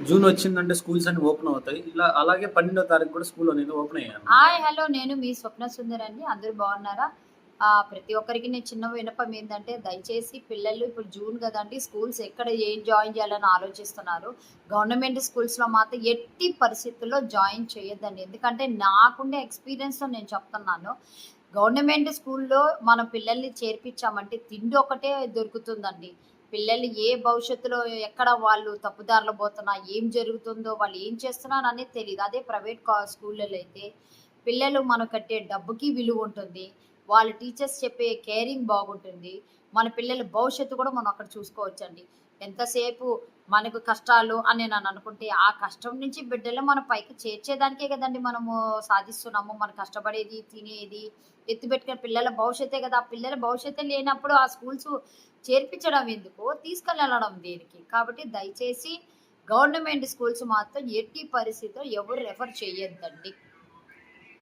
June వచ్చిందంటే schools అన్నీ open అవుతాయి. ఇలా అలాగే 12వ తారీఖు కూడా స్కూల్ అనేది ఓపెన్ అయ్యాయన్నమాట. హాయ్! హలో! నేను మీ స్వప్న సుందరండి. అందరూ బాగున్నారా? ప్రతి ఒక్కరికి నేను చిన్న విన్నపం ఏందంటే, దయచేసి పిల్లలు ఇప్పుడు జూన్ గదండీ! స్కూల్స్ ఎక్కడ ఏం జాయిన్ జేయాలని ఆలోచిస్తున్నారు. గవర్నమెంట్ స్కూల్స్‌లో మాత్రం ఎట్టి పరిస్థితుల్లో జాయిన్ చేయొద్దండి. ఎందుకంటే, నాకుండే ఎక్స్‌పీరియన్స్‌తో నేను చెప్తున్నాను. గవర్నమెంట్ స్కూల్‌లో మన పిల్లల్ని చేర్పించామంటే తిండి ఒకటే దొరుకుతుందండి. పిల్లలు ఏ భవిష్యత్తులో ఎక్కడ వాళ్ళు తప్పుదారిలో పోతున్నా, ఏం జరుగుతుందో, వాళ్ళు ఏం చేస్తున్నారనేది తెలీదు. అదే ప్రైవేట్ స్కూళ్ళలో అయితే పిల్లలు మనం కట్టే డబ్బుకి విలువుంటుంది. వాళ్ళ టీచర్స్ చెప్పే కేరింగ్ బాగుంటుంది. మన పిల్లల భవిష్యత్తు కూడా మనం అక్కడ చూసుకోవచ్చండి. ఎంతసేపు మనకు కష్టాలు అని నేననుకుంటే, ఆ కష్టం నుంచి బిడ్డలు మనం పైకి చేర్చేదానికే గదండీ మనము సాధిస్తున్నాము. మనం కష్టపడేది, తినేది, ఎత్తిపెట్టుకునే పిల్లల భవిష్యత్తే గదా! ఆ పిల్లల భవిష్యత్తే లేనప్పుడు ఆ స్కూల్సు చేర్పించడం ఎందుకు? తీసుకెళ్ళడం దేనికి? కాబట్టి దయచేసి గవర్నమెంట్ స్కూల్స్ మాత్రం ఎట్టి పరిస్థితిలో ఎవరు రెఫర్ చేయొద్దండి.